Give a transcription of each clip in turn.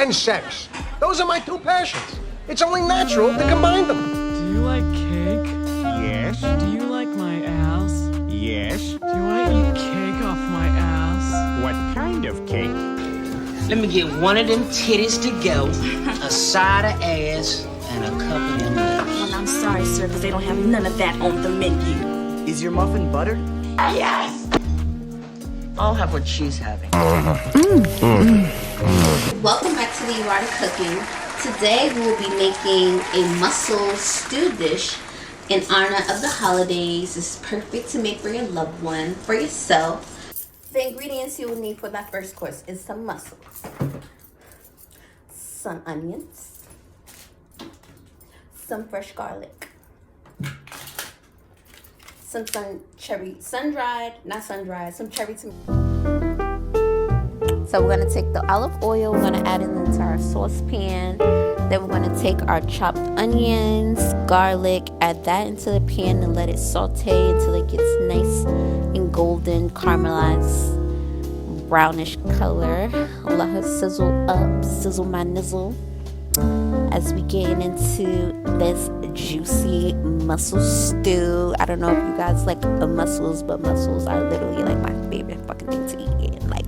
and sex. Those are my two passions. It's only natural to combine them. Do you like cake? Yes. Do you like my ass? Yes. Do you want to eat cake off my ass? What kind of cake? Let me get one of them titties to go, a side of ass, and a cup of them lips. Well, I'm sorry, sir, because they don't have none of that on the menu. Is your muffin buttered? Yes! I'll have what she's having. Welcome back to the Erotic Cooking. Today we will be making a mussel stew dish in honor of the holidays. It's perfect to make for your loved one, for yourself. The ingredients you will need for that first course is some mussels, some onions, some fresh garlic, some some cherry tomatoes. So we're going to take the olive oil, we're going to add it into our saucepan. Then we're going to take our chopped onions, garlic, add that into the pan and let it saute until it gets nice and golden, caramelized, brownish color. Let her sizzle up, sizzle my nizzle. As we get into this juicy mussel stew. I don't know if you guys like mussels, but mussels are literally like my favorite fucking thing to eat. And like,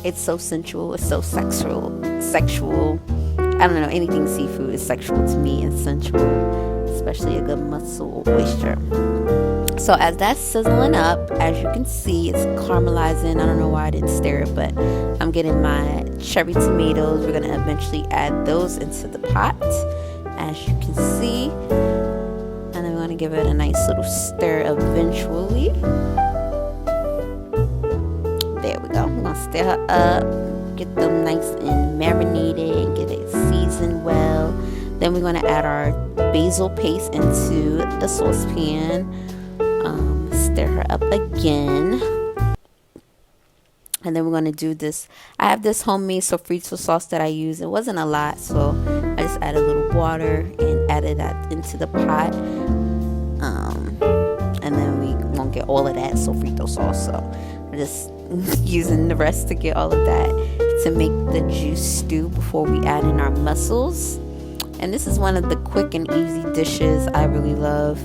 it's so sensual, it's so sexual. I don't know, anything seafood is sexual to me and sensual, especially a good mussel oyster. So as that's sizzling up, as you can see, it's caramelizing. I don't know why I didn't stir it, but I'm getting my cherry tomatoes. We're gonna eventually add those into the pot, as you can see. And then we're gonna give it a nice little stir eventually. There we go. We're gonna stir her up, get them nice and marinated and get it seasoned well. Then we're gonna add our basil paste into the saucepan. Stir her up again. And then we're gonna do this. I have this homemade sofrito sauce that I use. It wasn't a lot, so I just added a little water and added that into the pot. And then we won't get all of that sofrito sauce, so we're just using the rest to get all of that to make the juice stew before we add in our mussels. And this is one of the quick and easy dishes I really love.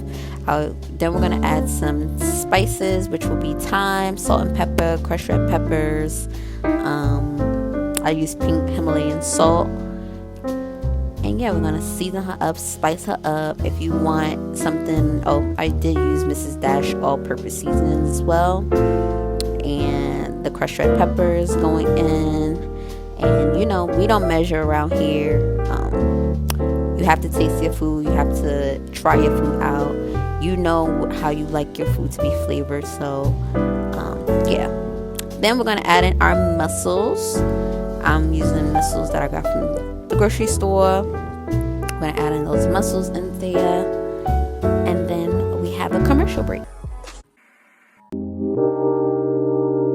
Then we're going to add some spices, which will be thyme, salt and pepper, crushed red peppers. I use pink Himalayan salt. And yeah, we're going to season her up, spice her up. If you want something, I did use Mrs. Dash all-purpose seasoning as well. And the crushed red peppers going in. And you know, we don't measure around here. You have to taste your food. You have to try your food out. You know how you like your food to be flavored. So, yeah. Then we're going to add in our mussels. I'm using mussels that I got from the grocery store. I'm going to add in those mussels in there. And then we have a commercial break.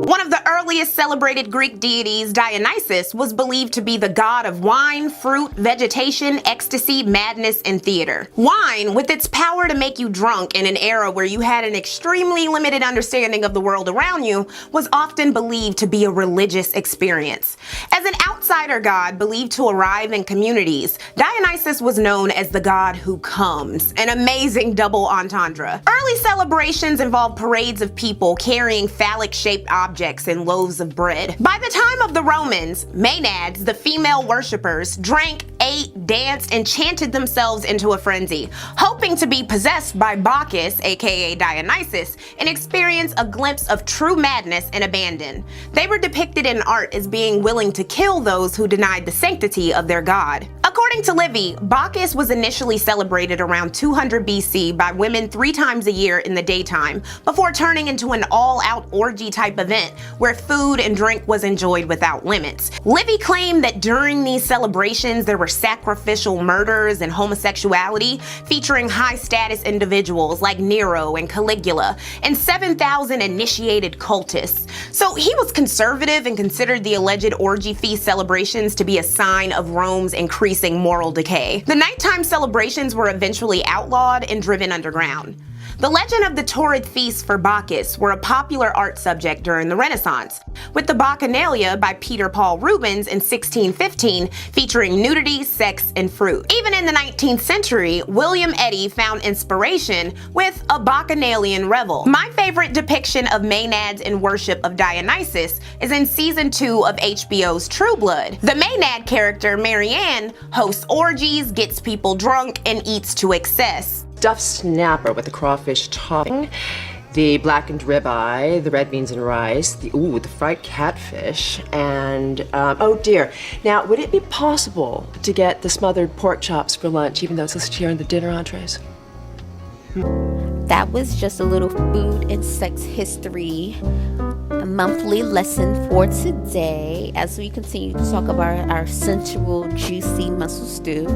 One of the earliest celebrated Greek deities, Dionysus, was believed to be the god of wine, fruit, vegetation, ecstasy, madness, and theater. Wine, with its power to make you drunk in an era where you had an extremely limited understanding of the world around you, was often believed to be a religious experience. As an outsider god believed to arrive in communities, Dionysus was known as the god who comes, an amazing double entendre. Early celebrations involved parades of people carrying phallic-shaped objects and loaves of bread. By the time of the Romans, Maenads, the female worshippers, drank, ate, danced, and chanted themselves into a frenzy, hoping to be possessed by Bacchus, aka Dionysus, and experience a glimpse of true madness and abandon. They were depicted in art as being willing to kill those who denied the sanctity of their god. According to Livy, Bacchus was initially celebrated around 200 BC by women 3 times a year in the daytime, before turning into an all-out orgy-type event where food and drink was enjoyed without limits. Livy claimed that during these celebrations there were sacrificial murders and homosexuality, featuring high-status individuals like Nero and Caligula, and 7,000 initiated cultists. So he was conservative and considered the alleged orgy feast celebrations to be a sign of Rome's increasing moral decay. The nighttime celebrations were eventually outlawed and driven underground. The legend of the torrid feasts for Bacchus were a popular art subject during the Renaissance, with the Bacchanalia by Peter Paul Rubens in 1615 featuring nudity, sex, and fruit. Even in the 19th century, William Eddy found inspiration with a Bacchanalian revel. My favorite depiction of Maenads in worship of Dionysus is in season 2 of HBO's True Blood. The Maenad character, Marianne, hosts orgies, gets people drunk, and eats to excess. Stuffed snapper with the crawfish topping, the blackened ribeye, the red beans and rice, the fried catfish, and oh dear. Now, would it be possible to get the smothered pork chops for lunch, even though it's listed here in the dinner entrees? That was just a little food and sex history, a monthly lesson for today as we continue to talk about our sensual, juicy mussel stew.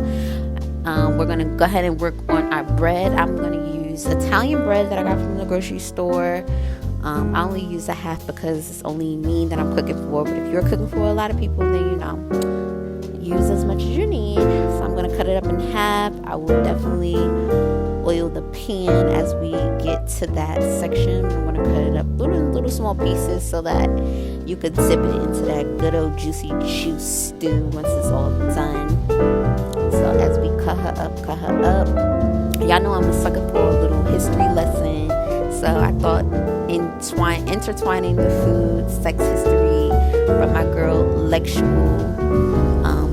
We're gonna go ahead and work on our bread. I'm gonna use Italian bread that I got from the grocery store. I only use a half because it's only me that I'm cooking for, but if you're cooking for a lot of people, then you know, use as much as you need. So I'm gonna cut it up in half. I will definitely oil the pan as we get to that section. I'm gonna cut it up little small pieces so that you could zip it into that good old juicy juice stew once it's all done. So as we cut her up, y'all know I'm a sucker for a little history lesson. So I thought intertwining the food, sex history from my girl Lectual.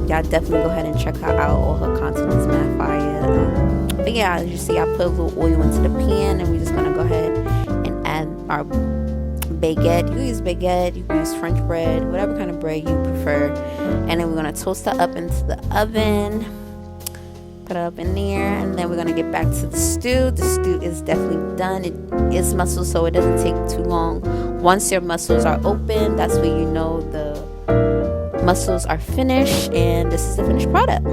Y'all definitely go ahead and check her out. All her content is mad fire. But yeah, as you see, I put a little oil into the pan, and we're just gonna go ahead and add our baguette. You can use baguette, you can use French bread, whatever kind of bread you prefer. And then we're gonna toast it up into the oven. Put it up in there, and then we're gonna get back to the stew. The stew is definitely done. It is mussel, so it doesn't take too long. Once your mussels are open, that's when you know the mussels are finished, and this is the finished product.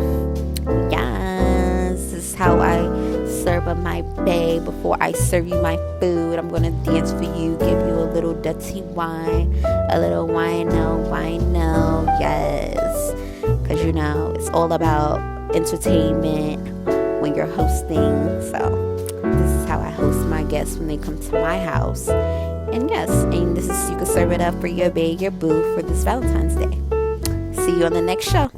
Yes, this is how I serve up my bae. Before I serve you my food, I'm gonna dance for you, give you a little dirty wine, a little wino, yes, because you know it's all about entertainment when you're hosting. So this is how I host my guests when they come to my house. And yes, and this is, you can serve it up for your bae, your boo, for this Valentine's Day. See you on the next show.